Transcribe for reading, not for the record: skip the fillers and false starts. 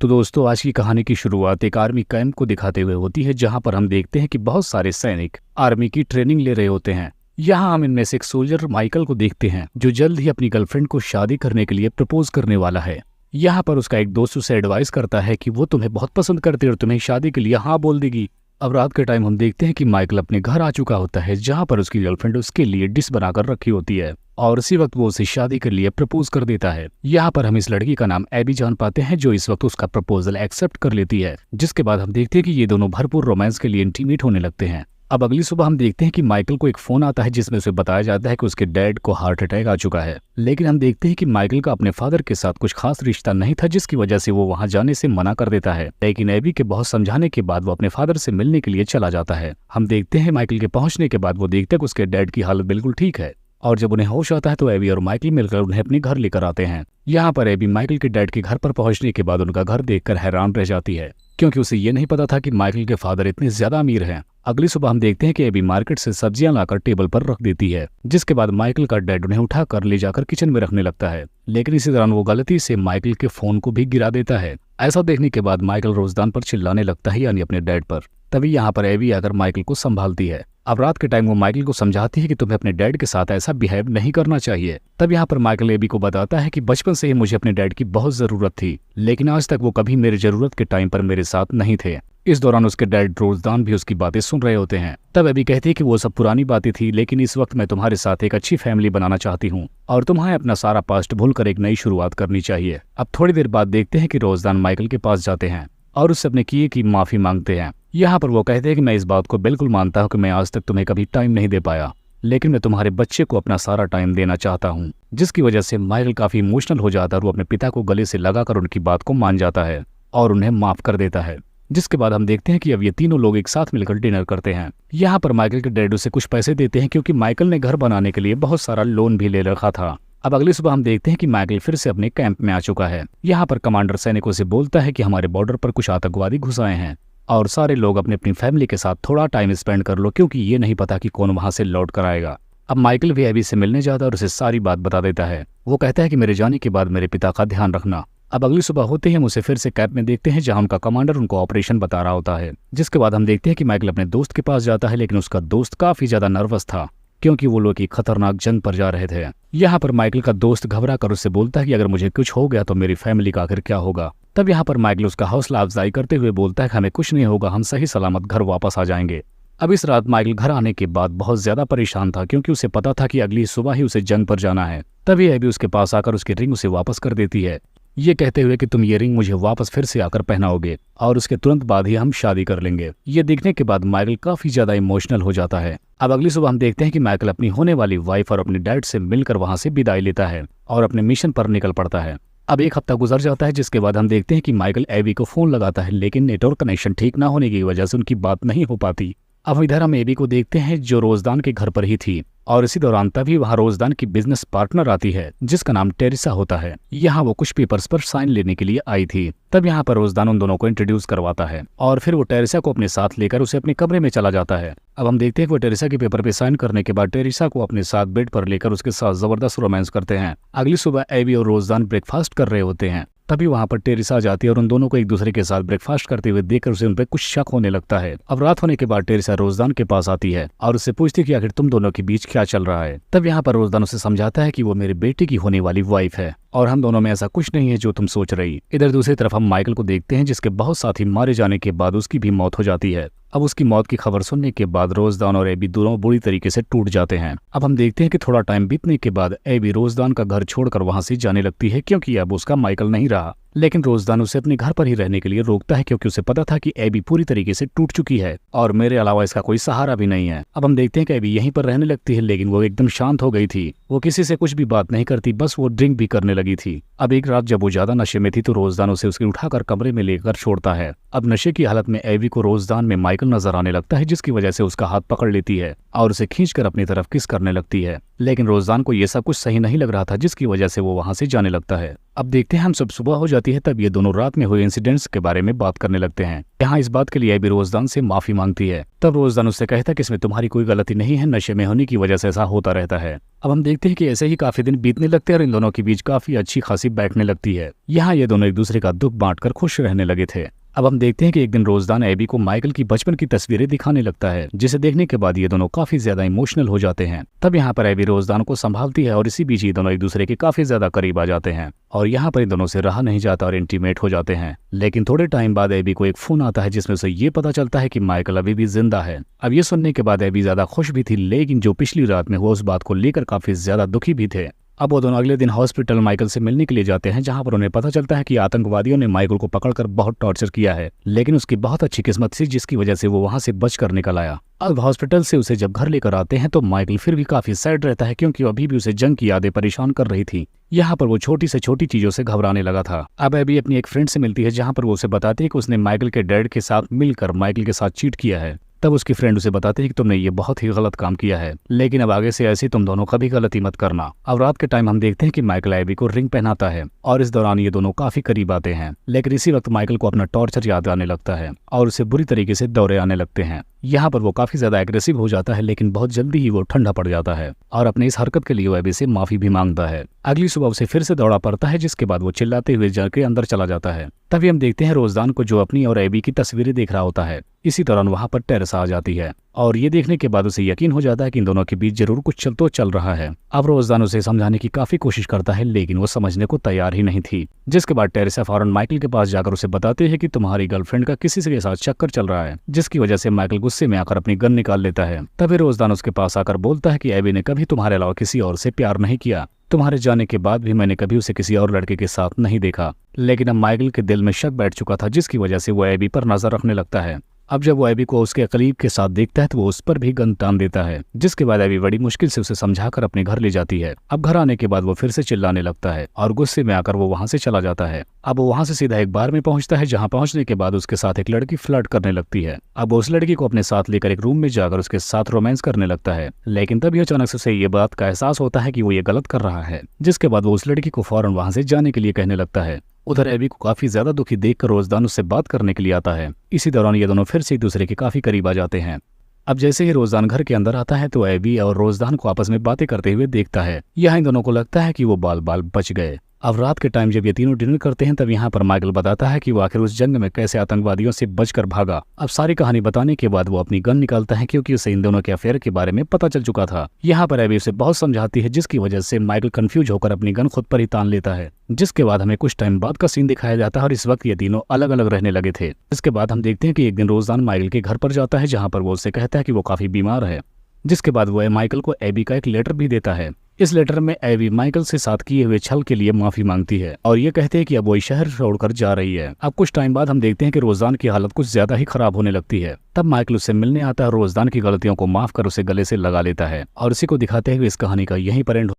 तो दोस्तों, आज की कहानी की शुरुआत एक आर्मी कैंप को दिखाते हुए होती है, जहां पर हम देखते हैं कि बहुत सारे सैनिक आर्मी की ट्रेनिंग ले रहे होते हैं। यहाँ हम इनमें से एक सोल्जर माइकल को देखते हैं, जो जल्द ही अपनी गर्लफ्रेंड को शादी करने के लिए प्रपोज करने वाला है। यहाँ पर उसका एक दोस्त उसे एडवाइस करता है कि वो तुम्हें बहुत पसंद करती है और तुम्हें शादी के लिए हाँ बोल देगी। अब रात के टाइम हम देखते हैं कि माइकल अपने घर आ चुका होता है, जहाँ पर उसकी गर्लफ्रेंड उसके लिए डिश बनाकर रखी होती है और उसी वक्त वो उसे शादी के लिए प्रपोज कर देता है। यहाँ पर हम इस लड़की का नाम एबी जान पाते हैं, जो इस वक्त उसका प्रपोजल एक्सेप्ट कर लेती है। जिसके बाद हम देखते हैं कि ये दोनों भरपूर रोमांस के लिए इंटीमेट होने लगते हैं। अब अगली सुबह हम देखते हैं कि माइकल को एक फोन आता है, जिसमें उसे बताया जाता है कि उसके डैड को हार्ट अटैक आ चुका है। लेकिन हम देखते हैं कि माइकल का अपने फादर के साथ कुछ खास रिश्ता नहीं था, जिसकी वजह से वो वहां जाने से मना कर देता है। लेकिन एबी के बहुत समझाने के बाद वो अपने फादर से मिलने के लिए चला जाता है। हम देखते हैं माइकल के पहुंचने के बाद वो देखते हैं कि उसके डैड की हालत बिल्कुल ठीक है और जब उन्हें होश आता है तो एबी और माइकल मिलकर उन्हें अपने घर लेकर आते हैं। यहाँ पर एबी माइकल के डैड के घर पर पहुंचने के बाद उनका घर देखकर हैरान रह जाती है, क्योंकि उसे ये नहीं पता था कि माइकल के फादर इतने ज्यादा अमीर हैं। अगली सुबह हम देखते हैं कि एबी मार्केट से सब्जियां लाकर टेबल पर रख देती है, जिसके बाद माइकल का डैड उन्हें उठाकर ले जाकर किचन में रखने लगता है। लेकिन इसी दौरान वो गलती से माइकल के फोन को भी गिरा देता है। ऐसा देखने के बाद माइकल रोजदान पर चिल्लाने लगता है, यानी अपने डैड पर। तभी यहाँ पर एबी आकर माइकल को संभालती है। अब रात के टाइम वो माइकल को समझाती है कि तुम्हें अपने डैड के साथ ऐसा बिहेव नहीं करना चाहिए। तब यहाँ पर माइकल एबी को बताता है कि बचपन से ही मुझे अपने डैड की बहुत जरूरत थी, लेकिन आज तक वो कभी मेरी जरूरत के टाइम पर मेरे साथ नहीं थे। इस दौरान उसके डैड रोजदान भी उसकी बातें सुन रहे होते हैं। तब एबी कहती है कि वो सब पुरानी बातें थी, लेकिन इस वक्त मैं तुम्हारे साथ एक अच्छी फैमिली बनाना चाहती हूँ और तुम्हें अपना सारा पास्ट भूलकर एक नई शुरुआत करनी चाहिए। अब थोड़ी देर बाद देखते हैं कि रोजदान माइकल के पास जाते हैं और उससे अपने किए की माफी मांगते हैं। यहाँ पर वो कहते हैं कि मैं इस बात को बिल्कुल मानता हूँ कि मैं आज तक तुम्हें कभी टाइम नहीं दे पाया, लेकिन मैं तुम्हारे बच्चे को अपना सारा टाइम देना चाहता हूँ। जिसकी वजह से माइकल काफी इमोशनल हो जाता है और वो अपने पिता को गले से लगाकर उनकी बात को मान जाता है और उन्हें माफ कर देता है। जिसके बाद हम देखते हैं कि अब ये तीनों लोग एक साथ मिलकर डिनर करते हैं। यहाँ पर माइकल के डैड उसे कुछ पैसे देते हैं, क्योंकि माइकल ने घर बनाने के लिए बहुत सारा लोन भी ले रखा था। अब अगली सुबह हम देखते हैं कि माइकल फिर से अपने कैंप में आ चुका है। यहाँ पर कमांडर सैनिकों से बोलता है कि हमारे बॉर्डर पर कुछ आतंकवादी घुस आए हैं और सारे लोग अपनी अपनी फैमिली के साथ थोड़ा टाइम स्पेंड कर लो, क्योंकि ये नहीं पता कि कौन वहां से लौट कर आएगा। अब माइकल भी एबी से मिलने जाता है और उसे सारी बात बता देता है। वो कहता है कि मेरे जाने के बाद मेरे पिता का ध्यान रखना। अब अगली सुबह होते ही हम उसे फिर से कैंप में देखते हैं, जहां उनका कमांडर उनको ऑपरेशन बता रहा होता है। जिसके बाद हम देखते हैं कि माइकल अपने दोस्त के पास जाता है, लेकिन उसका दोस्त काफी ज्यादा नर्वस था, क्योंकि वो लोग एक खतरनाक जंग पर जा रहे थे। यहाँ पर माइकल का दोस्त घबरा कर उससे बोलता है कि अगर मुझे कुछ हो गया तो मेरी फैमिली का आखिर क्या होगा। तब यहाँ पर माइकल उसका हौसला अफजाई करते हुए बोलता है कि हमें कुछ नहीं होगा, हम सही सलामत घर वापस आ जाएंगे। अब इस रात माइकल घर आने के बाद बहुत ज्यादा परेशान था, क्योंकि उसे पता था कि अगली सुबह ही उसे जंग पर जाना है। तभी एबी उसके पास आकर उसकी रिंग उसे वापस कर देती है, ये कहते हुए कि तुम ये रिंग मुझे वापस फिर से आकर पहनाओगे और उसके तुरंत बाद ही हम शादी कर लेंगे। ये देखने के बाद माइकल काफी ज्यादा इमोशनल हो जाता है। अब अगली सुबह हम देखते हैं कि माइकल अपनी होने वाली वाइफ और अपने डैड से मिलकर वहां से विदाई लेता है और अपने मिशन पर निकल पड़ता है। अब एक हफ्ता गुजर जाता है, जिसके बाद हम देखते हैं कि माइकल एबी को फोन लगाता है, लेकिन नेटवर्क कनेक्शन ठीक ना होने की वजह से उनकी बात नहीं हो पाती। अब इधर हम एबी को देखते हैं, जो रोजदान के घर पर ही थी और इसी दौरान तभी वहाँ रोजदान की बिजनेस पार्टनर आती है, जिसका नाम टेरिसा होता है। यहाँ वो कुछ पेपर्स पर साइन लेने के लिए आई थी। तब यहाँ पर रोजदान उन दोनों को इंट्रोड्यूस करवाता है और फिर वो टेरिसा को अपने साथ लेकर उसे अपने कमरे में चला जाता है। अब हम देखते हैं कि वो टेरिसा के पेपर पे साइन करने के बाद टेरिसा को अपने साथ बेड पर लेकर उसके साथ जबरदस्त रोमांस करते हैं। अगली सुबह एबी और रोजदान ब्रेकफास्ट कर रहे होते हैं। तभी वहां पर टेरिसा आ जाती है और उन दोनों को एक दूसरे के साथ ब्रेकफास्ट करते हुए देखकर उसे उन पर कुछ शक होने लगता है। अब रात होने के बाद टेरिसा रोजदान के पास आती है और उससे पूछती है कि आखिर तुम दोनों के बीच क्या चल रहा है। तब यहाँ पर रोजदान उसे समझाता है कि वो मेरे बेटे की होने वाली वाइफ है और हम दोनों में ऐसा कुछ नहीं है जो तुम सोच रही। इधर दूसरी तरफ हम माइकल को देखते हैं, जिसके बहुत साथी मारे जाने के बाद उसकी भी मौत हो जाती है। अब उसकी मौत की खबर सुनने के बाद रोजदान और एबी दोनों बुरी तरीके से टूट जाते हैं। अब हम देखते हैं कि थोड़ा टाइम बीतने के बाद एबी रोजदान का घर छोड़कर वहां से जाने लगती है, क्योंकि अब उसका माइकल नहीं रहा। लेकिन रोजदान उसे अपने घर पर ही रहने के लिए रोकता है, क्योंकि उसे पता था कि एबी पूरी तरीके से टूट चुकी है और मेरे अलावा इसका कोई सहारा भी नहीं है। अब हम देखते हैं कि एबी यहीं पर रहने लगती है, लेकिन वो एकदम शांत हो गई थी। वो किसी से कुछ भी बात नहीं करती, बस वो ड्रिंक भी करने लगी थी। अब एक रात जब वो ज्यादा नशे में थी तो रोजदान उसे उसके उठाकर कमरे में लेकर छोड़ता है। अब नशे की हालत में एबी को रोजदान में माइकल नजर आने लगता है, जिसकी वजह से उसका हाथ पकड़ लेती है और उसे खींचकर अपनी तरफ किस करने लगती है। लेकिन रोजदान को ये सब कुछ सही नहीं लग रहा था, जिसकी वजह से वो वहां से जाने लगता है। अब देखते हैं हम सब सुबह हो जाती है, तब ये दोनों रात में हुए इंसिडेंट्स के बारे में बात करने लगते हैं। यहाँ इस बात के लिए भी रोजदान से माफी मांगती है। तब रोजदान उससे कहता है कि इसमें तुम्हारी कोई गलती नहीं है, नशे में होने की वजह से ऐसा होता रहता है। अब हम देखते हैं कि ऐसे ही काफी दिन बीतने लगते हैं और इन दोनों के बीच काफी अच्छी खासी बैठने लगती है। यहाँ ये दोनों एक दूसरे का दुख बांटकर खुश रहने लगे थे। अब हम देखते हैं कि एक दिन रोजदान एबी को माइकल की बचपन की तस्वीरें दिखाने लगता है, जिसे देखने के बाद ये दोनों काफी ज्यादा इमोशनल हो जाते हैं। तब यहाँ पर एबी रोजदान को संभालती है और इसी बीच ये दोनों एक दूसरे के काफी ज्यादा करीब आ जाते हैं और यहाँ पर इन दोनों से रहा नहीं जाता और इंटीमेट हो जाते हैं। लेकिन थोड़े टाइम बाद एबी को एक फोन आता है, जिसमें उसे ये पता चलता है कि माइकल अभी भी जिंदा है। अब ये सुनने के बाद एबी ज्यादा खुश भी थी, लेकिन जो पिछली रात में हुआ उस बात को लेकर काफी ज्यादा दुखी भी थे। अब वो दोनों अगले दिन हॉस्पिटल माइकल से मिलने के लिए जाते हैं, जहां पर उन्हें पता चलता है कि आतंकवादियों ने माइकल को पकड़कर बहुत टॉर्चर किया है, लेकिन उसकी बहुत अच्छी किस्मत थी, जिसकी वजह से वो वहां से बचकर निकल आया। अब हॉस्पिटल से उसे जब घर लेकर आते हैं तो माइकल फिर भी काफी सैड रहता है, क्योंकि अभी भी उसे जंग की यादें परेशान कर रही थी। यहाँ पर वो छोटी से छोटी चीजों से घबराने लगा था। अब एबी अपनी एक फ्रेंड से मिलती है, जहाँ पर वो उसे बताती है कि उसने माइकल के डैड के साथ मिलकर माइकल के साथ चीट किया है। तब उसकी फ्रेंड उसे बताती है कि तुमने ये बहुत ही गलत काम किया है, लेकिन अब आगे से ऐसी तुम दोनों कभी गलती मत करना। अब रात के टाइम हम देखते हैं कि माइकल एबी को रिंग पहनाता है और इस दौरान ये दोनों काफी करीब आते हैं। लेकिन इसी वक्त माइकल को अपना टॉर्चर याद आने लगता है और उसे बुरी तरीके से दौरे आने लगते हैं। यहाँ पर वो काफी ज्यादा एग्रेसिव हो जाता है, लेकिन बहुत जल्दी ही वो ठंडा पड़ जाता है और अपने इस हरकत के लिए वो एबी से माफी भी मांगता है। अगली सुबह उसे फिर से दौड़ा पड़ता है, जिसके बाद वो चिल्लाते हुए जाके अंदर चला जाता है। तभी हम देखते हैं रोजदान को, जो अपनी और एबी की तस्वीरें देख रहा होता है। इसी दौरान वहां पर टेरेसा आ जाती है और ये देखने के बाद उसे यकीन हो जाता है कि इन दोनों के बीच जरूर कुछ चल रहा है। अब रोजदान उसे समझाने की काफी कोशिश करता है, लेकिन वो समझने को तैयार ही नहीं थी। जिसके बाद टेरेसा फौरन माइकल के पास जाकर उसे बताते हैं कि तुम्हारी गर्लफ्रेंड का किसी के साथ चक्कर चल रहा है, जिसकी वजह से माइकल गुस्से में आकर अपनी गन निकाल लेता है। तभी रोजदान उसके पास आकर बोलता है कि एबी ने कभी तुम्हारे अलावा किसी और से प्यार नहीं किया। तुम्हारे जाने के बाद भी मैंने कभी उसे किसी और लड़के के साथ नहीं देखा। लेकिन अब माइकल के दिल में शक बैठ चुका था, जिसकी वजह से वो एबी पर नजर रखने लगता है। अब जब वो एबी को उसके करीब के साथ देखता है तो वो उस पर भी गन तान देता है, जिसके बाद एबी बड़ी मुश्किल से उसे समझाकर अपने घर ले जाती है। अब घर आने के बाद वो फिर से चिल्लाने लगता है और गुस्से में आकर वो वहां से चला जाता है। अब वो वहां से सीधा एक बार में पहुंचता है, जहां पहुंचने के बाद उसके साथ एक लड़की फ्लर्ट करने लगती है। अब वो उस लड़की को अपने साथ लेकर एक रूम में जाकर उसके साथ रोमांस करने लगता है, लेकिन तभी अचानक से उसे ये बात का एहसास होता है कि वो ये गलत कर रहा है, जिसके बाद वो उस लड़की को फौरन वहां से जाने के लिए कहने लगता है। उधर एबी को काफी ज्यादा दुखी देखकर रोजदान उससे बात करने के लिए आता है। इसी दौरान ये दोनों फिर से एक दूसरे के काफी करीब आ जाते हैं। अब जैसे ही रोजदान घर के अंदर आता है तो एबी और रोजदान को आपस में बातें करते हुए देखता है। यहाँ इन दोनों को लगता है कि वो बाल बाल बच गए। अब रात के टाइम जब ये तीनों डिनर करते हैं, तब यहाँ पर माइकल बताता है कि वो आखिर उस जंग में कैसे आतंकवादियों से बचकर भागा। अब सारी कहानी बताने के बाद वो अपनी गन निकालता है, क्योंकि उसे इन दोनों के अफेयर के बारे में पता चल चुका था। यहाँ पर एबी उसे बहुत समझाती है, जिसकी वजह से माइकल कंफ्यूज होकर अपनी गन खुद पर ही तान लेता है। जिसके बाद हमें कुछ टाइम बाद का सीन दिखाया जाता है और इस वक्त ये तीनों अलग अलग रहने लगे थे। इसके बाद हम देखते हैं कि एक दिन रोजदान माइकल के घर पर जाता है, जहाँ पर वो उससे कहता है कि वो काफी बीमार है। जिसके बाद वो माइकल को एबी का एक लेटर भी देता है। इस लेटर में एबी माइकल से साथ किए हुए छल के लिए माफी मांगती है और ये कहते हैं कि अब वो शहर छोड़कर जा रही है। अब कुछ टाइम बाद हम देखते हैं कि रोजदान की हालत कुछ ज्यादा ही खराब होने लगती है। तब माइकल उससे मिलने आता है और रोजदान की गलतियों को माफ कर उसे गले से लगा लेता है और इसी को दिखाते हुए इस कहानी का यहीं पर एंड